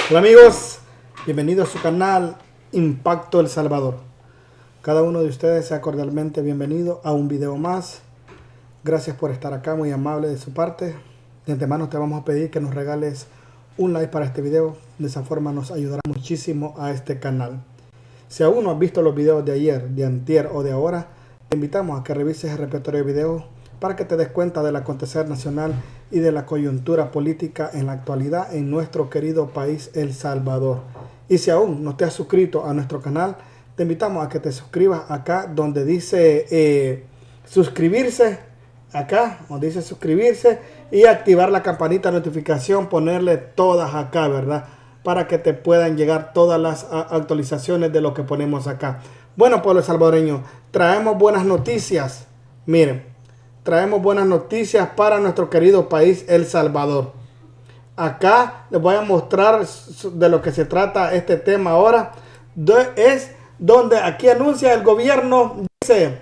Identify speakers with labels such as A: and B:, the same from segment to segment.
A: Hola amigos, bienvenidos a su canal Impacto El Salvador. Cada uno de ustedes sea cordialmente bienvenido a un video más. Gracias por estar acá, muy amable de su parte. De antemano te vamos a pedir que nos regales un like para este video. De esa forma nos ayudará muchísimo a este canal. Si aún no has visto los videos de ayer, de antier o de ahora, te invitamos a que revises el repertorio de videos para que te des cuenta del acontecer nacional y de la coyuntura política en la actualidad en nuestro querido país El Salvador. Y si aún no te has suscrito a nuestro canal, te invitamos a que te suscribas acá donde dice suscribirse, acá donde dice suscribirse, y activar la campanita de notificación, ponerle todas acá, ¿verdad? Para que te puedan llegar todas las actualizaciones de lo que ponemos acá. Bueno, pueblo salvadoreño, traemos buenas noticias. Miren, traemos buenas noticias para nuestro querido país El Salvador. Acá les voy a mostrar de lo que se trata este tema ahora. Es donde aquí anuncia el gobierno, dice,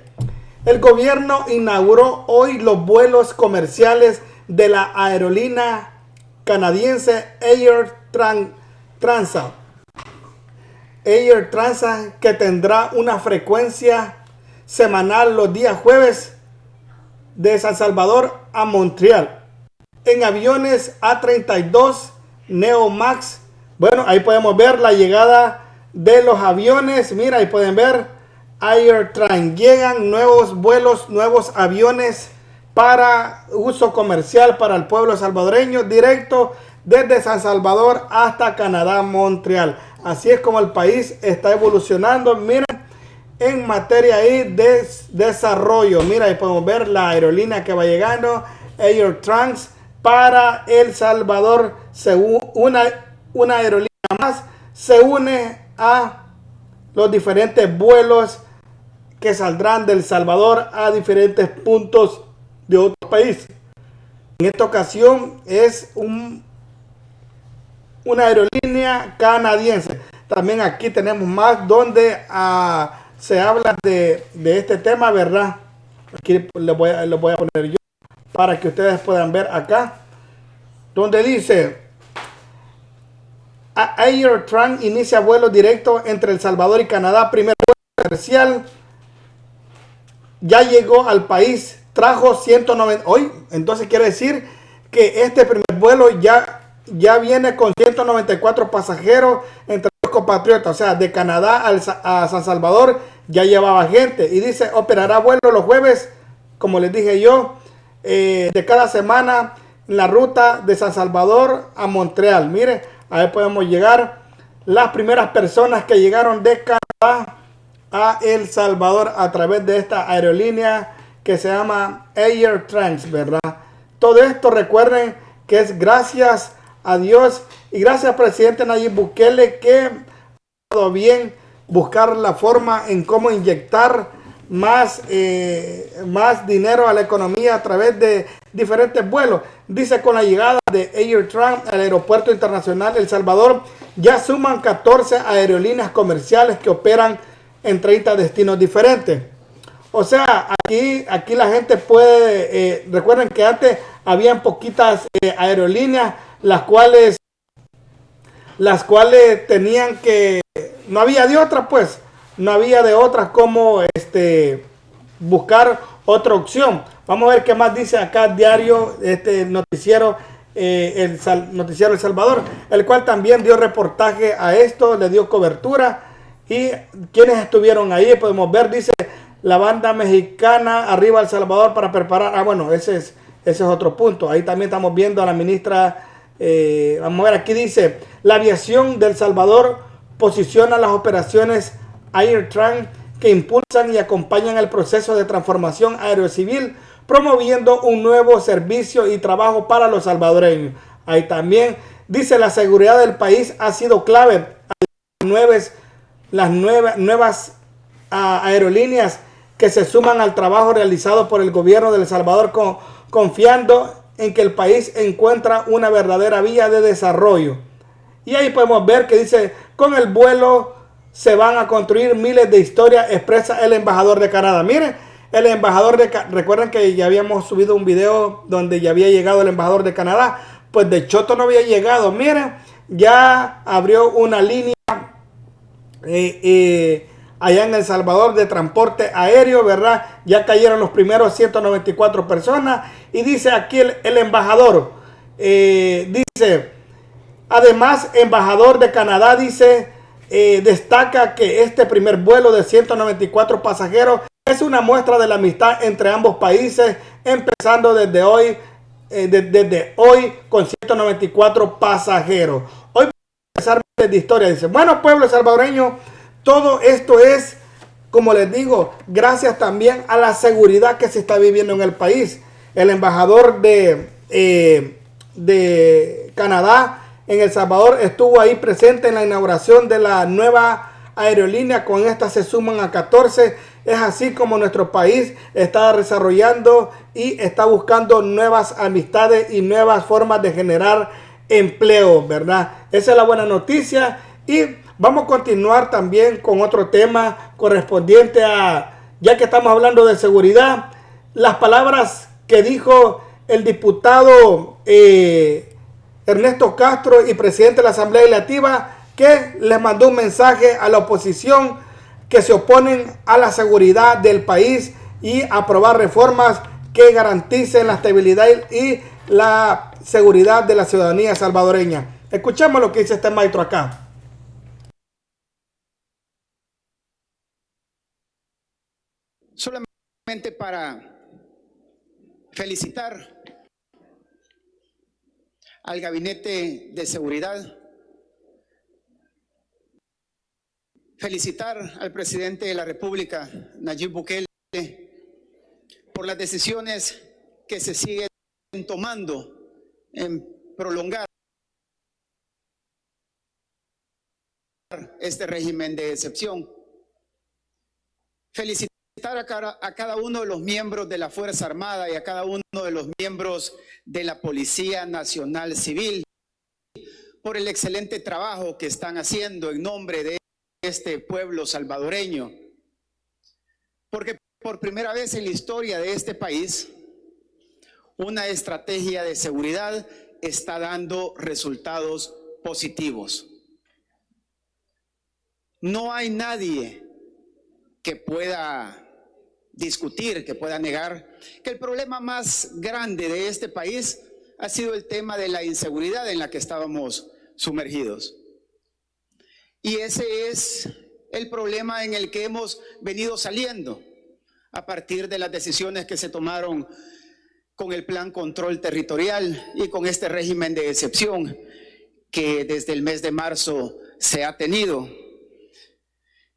A: el gobierno inauguró hoy los vuelos comerciales de la aerolínea canadiense Air Transat. Air Transat, que tendrá una frecuencia semanal los días jueves de San Salvador a Montreal en aviones A32 Neo Max. Bueno, ahí podemos ver la llegada de los aviones. Mira, ahí pueden ver AirTran. Llegan nuevos vuelos, nuevos aviones para uso comercial para el pueblo salvadoreño, directo desde San Salvador hasta Canadá, Montreal. Así es como el país está evolucionando. Miren, en materia ahí de desarrollo. Mira, ahí podemos ver la aerolínea que va llegando, AirTrans, para El Salvador. Según una aerolínea más se une a los diferentes vuelos que saldrán del Salvador a diferentes puntos de otro país. En esta ocasión es una aerolínea canadiense. También aquí tenemos más donde se habla de este tema, ¿verdad? Aquí lo voy a poner yo para que ustedes puedan ver acá, donde dice AirTran inicia vuelo directo entre El Salvador y Canadá. Primer vuelo comercial ya llegó al país, trajo 190 hoy. Entonces quiere decir que este primer vuelo ya viene con 194 pasajeros entre los compatriotas. O sea, de Canadá a San Salvador ya llevaba gente. Y dice, operará vuelo los jueves, como les dije yo, de cada semana en la ruta de San Salvador a Montreal. Mire, ahí podemos llegar. Las primeras personas que llegaron de Canadá a El Salvador a través de esta aerolínea que se llama AirTrans, ¿verdad? Todo esto, recuerden que es gracias a Dios y gracias al presidente Nayib Bukele, que ha dado bien buscar la forma en cómo inyectar más dinero a la economía a través de diferentes vuelos. Dice, con la llegada de AirTran al aeropuerto internacional El Salvador, ya suman 14 aerolíneas comerciales que operan en 30 destinos diferentes. O sea, aquí la gente puede, recuerden que antes habían poquitas aerolíneas, las cuales tenían que, no había de otras, pues, no había de otras como buscar otra opción. Vamos a ver qué más dice acá diario, noticiero, noticiero El Salvador, el cual también dio reportaje a esto, le dio cobertura. Y quienes estuvieron ahí, podemos ver, dice, la banda mexicana arriba a El Salvador para preparar. Bueno, ese es otro punto. Ahí también estamos viendo a la ministra. Vamos a ver, aquí dice, la aviación de El Salvador posiciona las operaciones AirTran que impulsan y acompañan el proceso de transformación aerocivil, promoviendo un nuevo servicio y trabajo para los salvadoreños. Ahí también dice, la seguridad del país ha sido clave. Las nuevas aerolíneas que se suman al trabajo realizado por el gobierno de El Salvador, confiando en que el país encuentra una verdadera vía de desarrollo. Y ahí podemos ver que dice, con el vuelo se van a construir miles de historias, expresa el embajador de Canadá. Miren, el embajador recuerden que ya habíamos subido un video donde ya había llegado el embajador de Canadá. Pues de Choto no había llegado. Miren, ya abrió una línea allá en El Salvador de transporte aéreo, ¿verdad? Ya cayeron los primeros 194 personas. Y dice aquí el embajador, dice, además, embajador de Canadá, dice, destaca que este primer vuelo de 194 pasajeros es una muestra de la amistad entre ambos países, empezando desde hoy con 194 pasajeros. Hoy vamos a empezar de historia. Dice, bueno, pueblo salvadoreño, todo esto es, como les digo, gracias también a la seguridad que se está viviendo en el país. El embajador de Canadá en El Salvador estuvo ahí presente en la inauguración de la nueva aerolínea. Con esta se suman a 14. Es así como nuestro país está desarrollando y está buscando nuevas amistades y nuevas formas de generar empleo, ¿verdad? Esa es la buena noticia. Y vamos a continuar también con otro tema correspondiente a, ya que estamos hablando de seguridad, las palabras que dijo el diputado Ernesto Castro y presidente de la Asamblea Legislativa, que les mandó un mensaje a la oposición que se oponen a la seguridad del país y aprobar reformas que garanticen la estabilidad y la seguridad de la ciudadanía salvadoreña. Escuchemos lo que dice este maestro acá.
B: Solamente para felicitar al Gabinete de Seguridad, felicitar al presidente de la República, Nayib Bukele, por las decisiones que se siguen tomando en prolongar este régimen de excepción. Felicitar a cada uno de los miembros de la Fuerza Armada y a cada uno de los miembros de la Policía Nacional Civil por el excelente trabajo que están haciendo en nombre de este pueblo salvadoreño. Porque por primera vez en la historia de este país, una estrategia de seguridad está dando resultados positivos. No hay nadie que pueda discutir, que pueda negar que el problema más grande de este país ha sido el tema de la inseguridad en la que estábamos sumergidos. Y ese es el problema en el que hemos venido saliendo a partir de las decisiones que se tomaron con el Plan Control Territorial y con este régimen de excepción que desde el mes de marzo se ha tenido,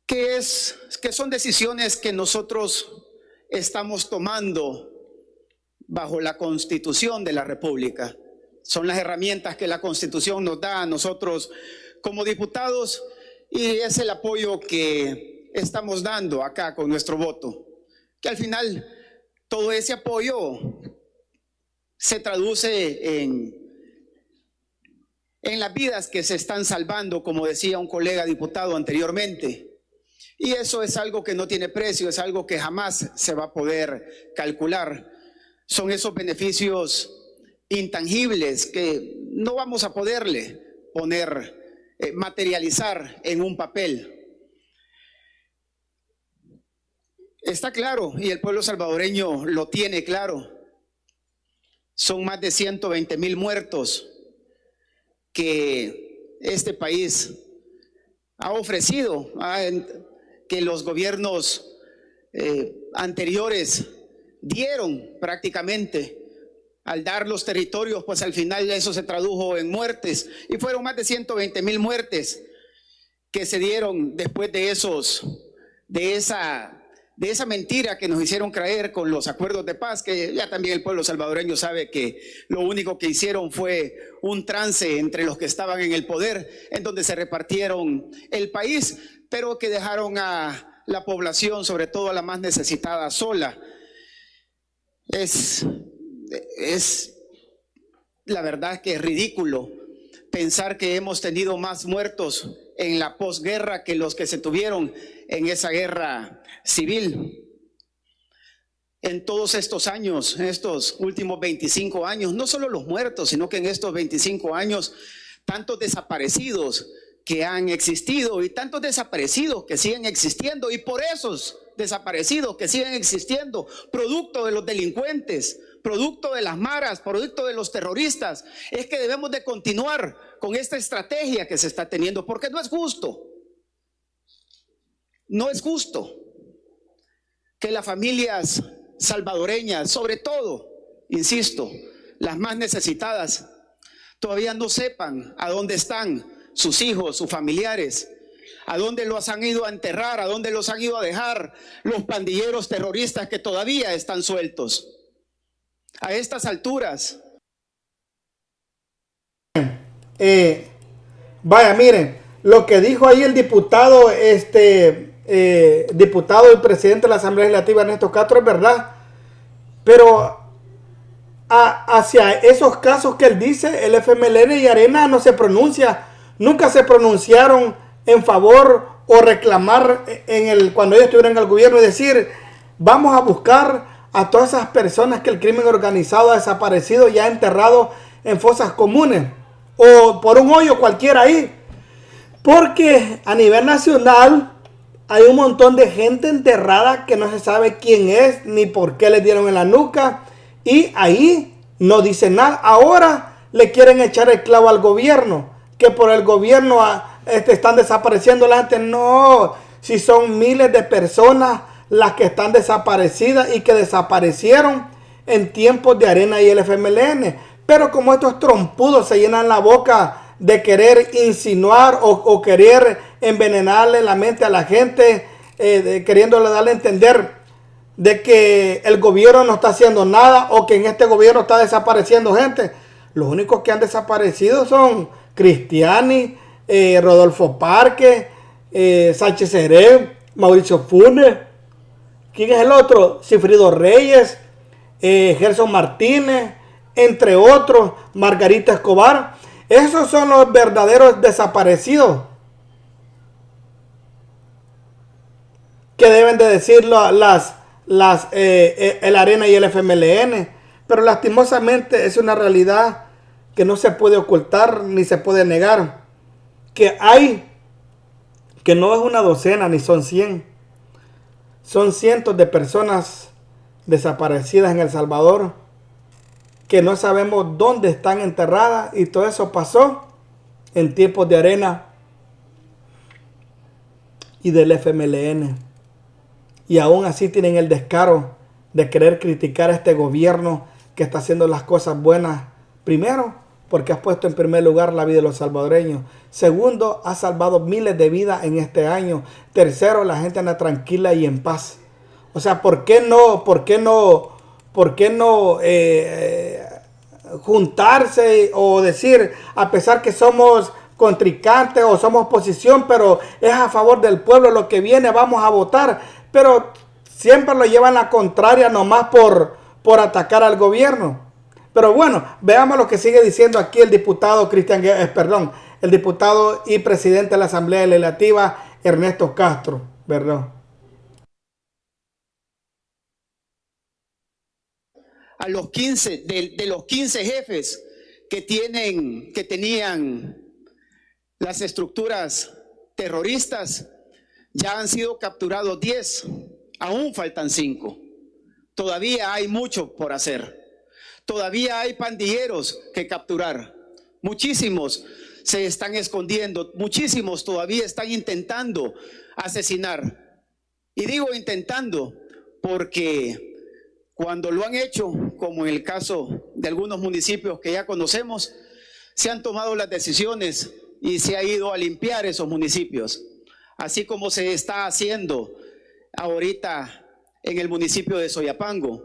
B: que son decisiones que nosotros estamos tomando bajo la Constitución de la República. Son las herramientas que la Constitución nos da a nosotros como diputados y es el apoyo que estamos dando acá con nuestro voto, que al final todo ese apoyo se traduce en las vidas que se están salvando, como decía un colega diputado anteriormente. Y eso es algo que no tiene precio, es algo que jamás se va a poder calcular. Son esos beneficios intangibles que no vamos a poderle materializar en un papel. Está claro, y el pueblo salvadoreño lo tiene claro, son más de 120,000 muertos que este país ha ofrecido, que los gobiernos anteriores dieron prácticamente. Al dar los territorios, pues al final eso se tradujo en muertes y fueron más de 120,000 muertes que se dieron después de esa mentira que nos hicieron creer con los acuerdos de paz, que ya también el pueblo salvadoreño sabe que lo único que hicieron fue un trance entre los que estaban en el poder, en donde se repartieron el país, pero que dejaron a la población, sobre todo a la más necesitada, sola. Es la verdad que es ridículo pensar que hemos tenido más muertos en la posguerra que los que se tuvieron en esa guerra civil. En todos estos años, en estos últimos 25 años, no solo los muertos, sino que en estos 25 años tantos desaparecidos que han existido y tantos desaparecidos que siguen existiendo, y por esos desaparecidos que siguen existiendo, producto de los delincuentes, producto de las maras, producto de los terroristas, es que debemos de continuar con esta estrategia que se está teniendo, porque no es justo. No es justo que las familias salvadoreñas, sobre todo, insisto, las más necesitadas, todavía no sepan a dónde están sus hijos, sus familiares, a dónde los han ido a enterrar, a dónde los han ido a dejar los pandilleros terroristas que todavía están sueltos. A estas alturas.
A: Vaya, miren, lo que dijo ahí el diputado, diputado y presidente de la Asamblea Legislativa, Ernesto Castro, es verdad, pero hacia esos casos que él dice, el FMLN y Arena no se pronuncia, nunca se pronunciaron en favor o reclamar cuando ellos estuvieron en el gobierno y decir, vamos a buscar a todas esas personas que el crimen organizado ha desaparecido y ha enterrado en fosas comunes o por un hoyo cualquiera ahí, porque a nivel nacional hay un montón de gente enterrada que no se sabe quién es ni por qué le dieron en la nuca, y ahí no dicen nada. Ahora le quieren echar el clavo al gobierno, que por el gobierno están desapareciendo la gente. No, si son miles de personas las que están desaparecidas y que desaparecieron en tiempos de Arena y el FMLN. Pero como estos trompudos se llenan la boca de querer insinuar o querer envenenarle la mente a la gente, queriéndole darle a entender de que el gobierno no está haciendo nada o que en este gobierno está desapareciendo gente. Los únicos que han desaparecido son Cristiani, Rodolfo Parque, Sánchez Serén, Mauricio Funes. ¿Quién es el otro? Cifrido Reyes, Gerson Martínez, entre otros, Margarita Escobar. Esos son los verdaderos desaparecidos que deben de decirlo el Arena y el FMLN. Pero lastimosamente es una realidad que no se puede ocultar ni se puede negar, que no es una docena ni son 100, son cientos de personas desaparecidas en El Salvador que no sabemos dónde están enterradas, y todo eso pasó en tiempos de Arena y del FMLN, y aún así tienen el descaro de querer criticar a este gobierno que está haciendo las cosas buenas. Primero, porque ha puesto en primer lugar la vida de los salvadoreños. Segundo, ha salvado miles de vidas en este año. Tercero, la gente anda tranquila y en paz. O sea, ¿por qué no juntarse o decir, a pesar que somos contrincantes o somos oposición, pero es a favor del pueblo lo que viene, vamos a votar? Pero siempre lo llevan a la contraria nomás por atacar al gobierno. Pero bueno, veamos lo que sigue diciendo aquí el diputado el diputado y presidente de la Asamblea Legislativa, Ernesto Castro, ¿verdad?
B: A los 15, de los 15 jefes que tenían las estructuras terroristas, ya han sido capturados 10, aún faltan 5. Todavía hay mucho por hacer. Todavía hay pandilleros que capturar. Muchísimos se están escondiendo, muchísimos todavía están intentando asesinar. Y digo intentando porque cuando lo han hecho, como en el caso de algunos municipios que ya conocemos, se han tomado las decisiones y se ha ido a limpiar esos municipios, así como se está haciendo ahorita en el municipio de Soyapango,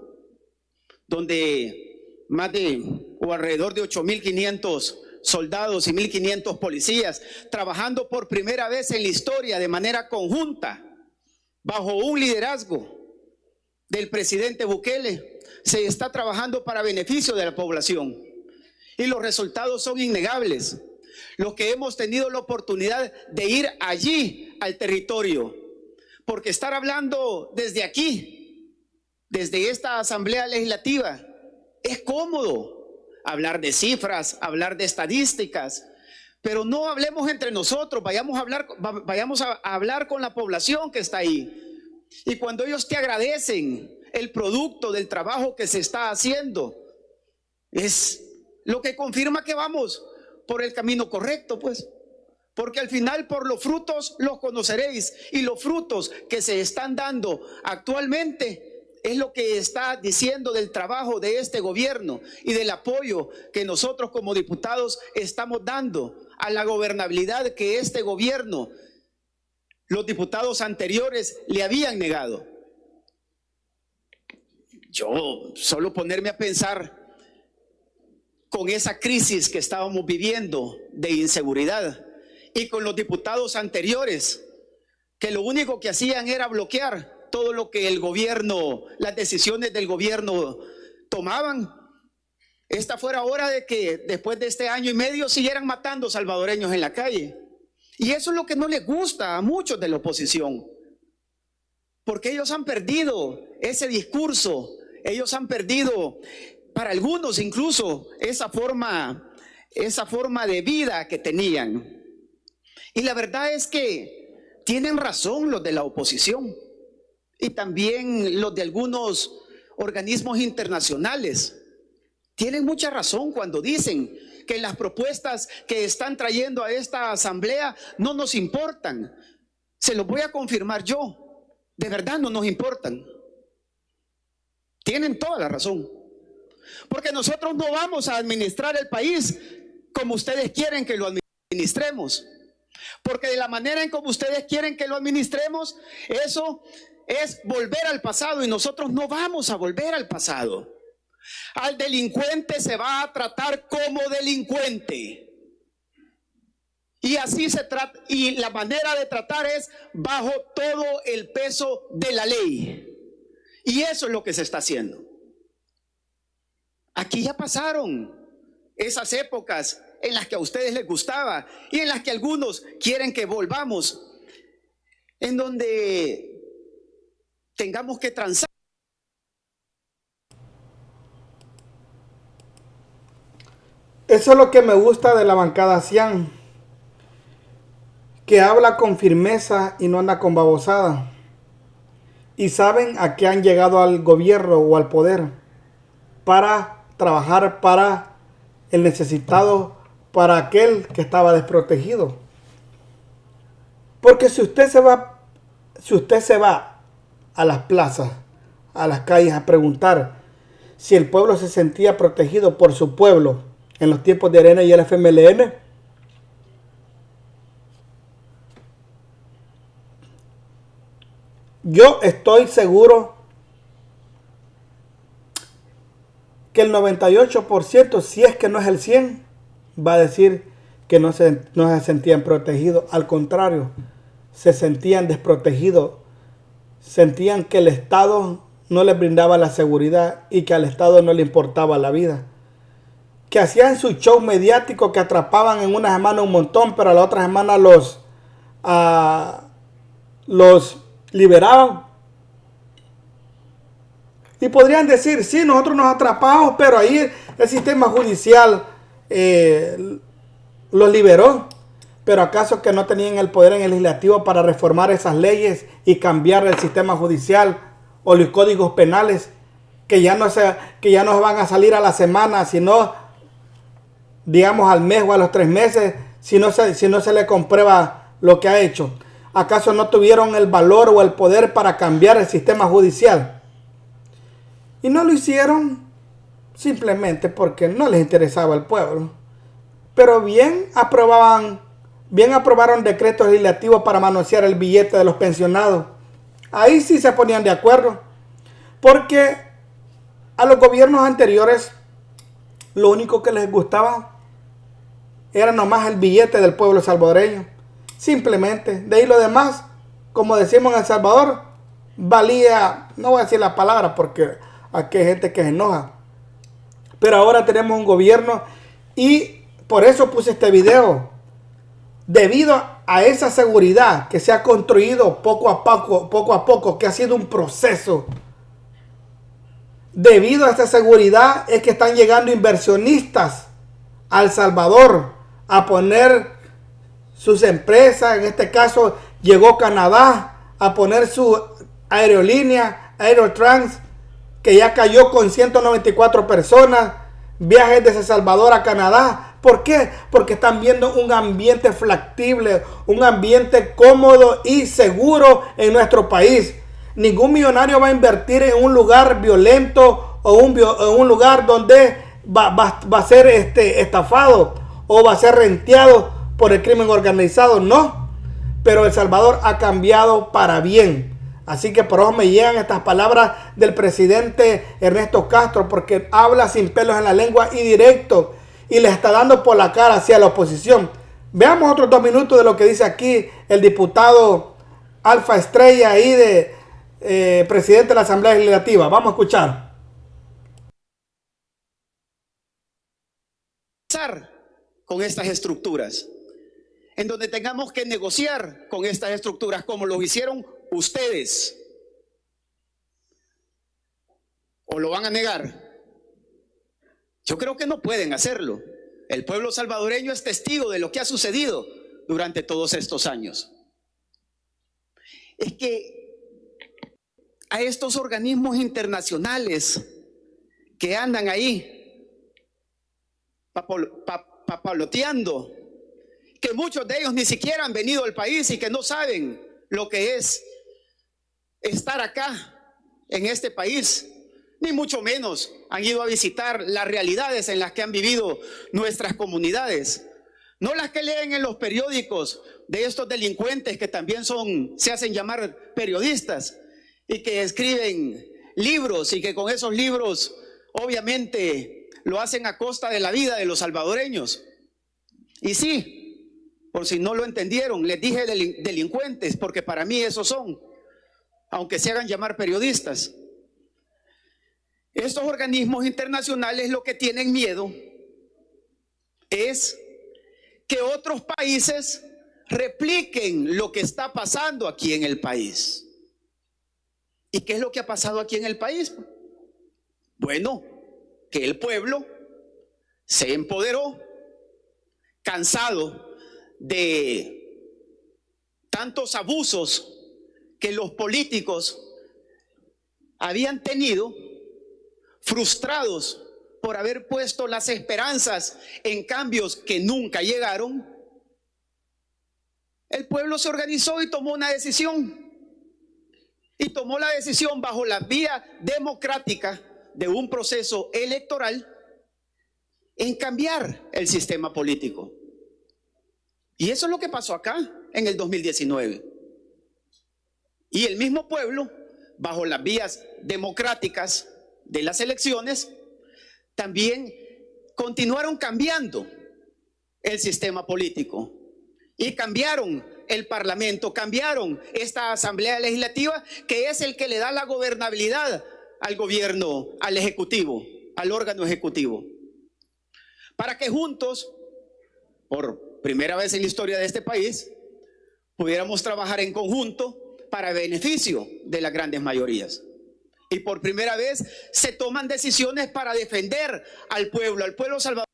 B: donde más de o alrededor de 8.500 soldados y 1.500 policías trabajando por primera vez en la historia de manera conjunta, bajo un liderazgo del presidente Bukele, se está trabajando para beneficio de la población. Y los resultados son innegables. Los que hemos tenido la oportunidad de ir allí al territorio, porque estar hablando desde aquí, desde esta Asamblea Legislativa, es cómodo hablar de cifras, hablar de estadísticas, Pero no hablemos entre nosotros, vayamos a hablar con la población que está ahí. Y cuando ellos te agradecen el producto del trabajo que se está haciendo, es lo que confirma que vamos por el camino correcto, pues. Porque al final por los frutos los conoceréis, y los frutos que se están dando actualmente es lo que está diciendo del trabajo de este gobierno y del apoyo que nosotros como diputados estamos dando a la gobernabilidad que este gobierno, los diputados anteriores le habían negado. Yo solo ponerme a pensar con esa crisis que estábamos viviendo de inseguridad y con los diputados anteriores, que lo único que hacían era bloquear todo lo que el gobierno, las decisiones del gobierno tomaban. Esta fuera hora de que después de este año y medio siguieran matando salvadoreños en la calle. Y eso es lo que no les gusta a muchos de la oposición, porque ellos han perdido ese discurso, ellos han perdido, para algunos incluso, esa forma de vida que tenían. Y la verdad es que tienen razón los de la oposición y también los de algunos organismos internacionales. Tienen mucha razón cuando dicen que las propuestas que están trayendo a esta asamblea no nos importan. Se los voy a confirmar yo. De verdad no nos importan. Tienen toda la razón. Porque nosotros no vamos a administrar el país como ustedes quieren que lo administremos. Porque de la manera en como ustedes quieren que lo administremos, eso es volver al pasado, y nosotros no vamos a volver al pasado. Al delincuente se va a tratar como delincuente. Y así se trata, y la manera de tratar es bajo todo el peso de la ley. Y eso es lo que se está haciendo. Aquí ya pasaron esas épocas en las que a ustedes les gustaba y en las que algunos quieren que volvamos, en donde tengamos que transar.
A: Eso es lo que me gusta de la bancada Cian, que habla con firmeza y no anda con babosada. Y saben a qué han llegado al gobierno o al poder: para trabajar para el necesitado, para aquel que estaba desprotegido. Porque si usted se va a las plazas, a las calles a preguntar si el pueblo se sentía protegido por su pueblo en los tiempos de Arena y el FMLN, yo estoy seguro que el 98%, si es que no es el 100%, va a decir que no se sentían protegidos. Al contrario, se sentían desprotegidos. Sentían que el Estado no les brindaba la seguridad y que al Estado no le importaba la vida. Que hacían su show mediático, que atrapaban en una semana un montón, pero a la otra semana los liberaban. Y podrían decir, sí, nosotros nos atrapamos, pero ahí el sistema judicial los liberó. Pero ¿acaso que no tenían el poder en el legislativo para reformar esas leyes y cambiar el sistema judicial o los códigos penales, que ya no se van a salir a la semana, sino digamos al mes o a los 3 meses, si no se le comprueba lo que ha hecho? ¿Acaso no tuvieron el valor o el poder para cambiar el sistema judicial? Y no lo hicieron simplemente porque no les interesaba el pueblo. Pero bien aprobaron decretos legislativos para manosear el billete de los pensionados. Ahí sí se ponían de acuerdo. Porque a los gobiernos anteriores lo único que les gustaba era nomás el billete del pueblo salvadoreño. Simplemente. De ahí lo demás, como decimos en El Salvador, valía, no voy a decir la palabra porque aquí hay gente que se enoja. Pero ahora tenemos un gobierno, y por eso puse este video. Debido a esa seguridad que se ha construido poco a poco, que ha sido un proceso. Debido a esta seguridad es que están llegando inversionistas a El Salvador a poner sus empresas. En este caso llegó Canadá a poner su aerolínea, Aerotrans, que ya cayó con 194 personas. Viajes desde Salvador a Canadá. ¿Por qué? Porque están viendo un ambiente flexible, un ambiente cómodo y seguro en nuestro país. Ningún millonario va a invertir en un lugar violento o en un lugar donde va a ser estafado o va a ser renteado por el crimen organizado. No, pero El Salvador ha cambiado para bien. Así que por eso me llegan estas palabras del presidente Ernesto Castro, porque habla sin pelos en la lengua y directo, y le está dando por la cara hacia la oposición. Veamos otros 2 minutos de lo que dice aquí el diputado Alfa Estrella, ahí de presidente de la Asamblea Legislativa. Vamos a escuchar.
B: Con estas estructuras, en donde tengamos que negociar con estas estructuras como lo hicieron ustedes. ¿O lo van a negar? Yo creo que no pueden hacerlo. El pueblo salvadoreño es testigo de lo que ha sucedido durante todos estos años. Es que a estos organismos internacionales que andan ahí papaloteando, que muchos de ellos ni siquiera han venido al país y que no saben lo que es estar acá en este país, ni mucho menos han ido a visitar las realidades en las que han vivido nuestras comunidades, no las que leen en los periódicos de estos delincuentes que también se hacen llamar periodistas y que escriben libros y que con esos libros obviamente lo hacen a costa de la vida de los salvadoreños. Y sí, por si no lo entendieron, les dije delincuentes, porque para mí esos son, aunque se hagan llamar periodistas. Estos organismos internacionales lo que tienen miedo es que otros países repliquen lo que está pasando aquí en el país. ¿Y qué es lo que ha pasado aquí en el país? Bueno, que el pueblo se empoderó, cansado de tantos abusos que los políticos habían tenido, frustrados por haber puesto las esperanzas en cambios que nunca llegaron. El pueblo se organizó y tomó una decisión, y tomó la decisión bajo la vía democrática de un proceso electoral en cambiar el sistema político. Y eso es lo que pasó acá en el 2019. Y el mismo pueblo, bajo las vías democráticas de las elecciones, también continuaron cambiando el sistema político y cambiaron el parlamento, cambiaron esta asamblea legislativa, que es el que le da la gobernabilidad al gobierno, al ejecutivo, al órgano ejecutivo, para que juntos, por primera vez en la historia de este país, pudiéramos trabajar en conjunto para beneficio de las grandes mayorías. Y por primera vez se toman decisiones para defender al pueblo salvadoreño.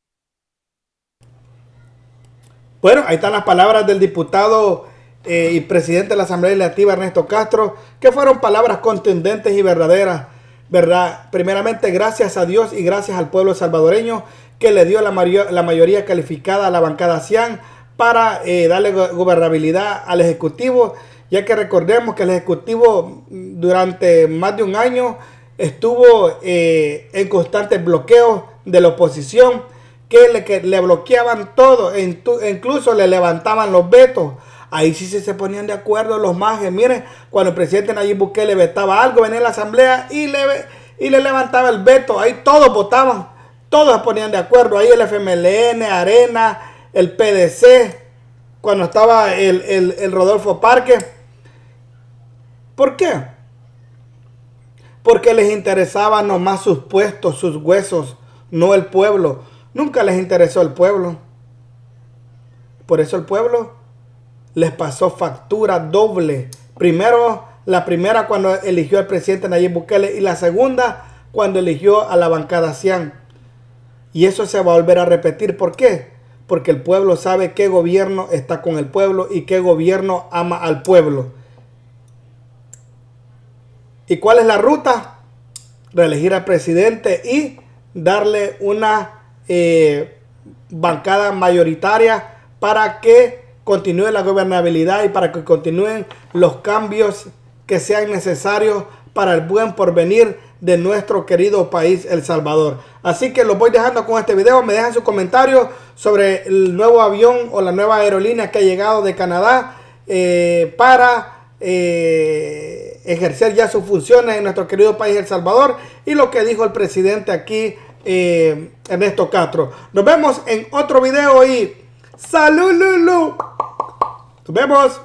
A: Bueno, ahí están las palabras del diputado y presidente de la Asamblea Legislativa, Ernesto Castro, que fueron palabras contundentes y verdaderas, ¿verdad? Primeramente, gracias a Dios y gracias al pueblo salvadoreño, que le dio la mayoría calificada a la bancada CIAN para darle gobernabilidad al Ejecutivo, ya que recordemos que el Ejecutivo durante más de un año estuvo en constantes bloqueos de la oposición, que le bloqueaban todo, incluso le levantaban los vetos. Ahí sí se ponían de acuerdo los majes. Miren, cuando el presidente Nayib Bukele vetaba algo, venía a la asamblea y le levantaba el veto. Ahí todos votaban, todos se ponían de acuerdo. Ahí el FMLN, Arena, el PDC, cuando estaba el Rodolfo Parque. ¿Por qué? Porque les interesaban nomás sus puestos, sus huesos, no el pueblo. Nunca les interesó el pueblo. Por eso el pueblo les pasó factura doble. Primero, la primera cuando eligió al presidente Nayib Bukele, y la segunda cuando eligió a la bancada CIAN. Y eso se va a volver a repetir. ¿Por qué? porque el pueblo sabe qué gobierno está con el pueblo y qué gobierno ama al pueblo. ¿Y cuál es la ruta? Reelegir al presidente y darle una bancada mayoritaria para que continúe la gobernabilidad y para que continúen los cambios que sean necesarios para el buen porvenir de nuestro querido país, El Salvador. Así que los voy dejando con este video. Me dejan sus comentarios sobre el nuevo avión o la nueva aerolínea que ha llegado de Canadá para ejercer ya sus funciones en nuestro querido país, El Salvador, y lo que dijo el presidente aquí, Ernesto Castro. Nos vemos en otro video y ¡salud, Lulu! Nos vemos.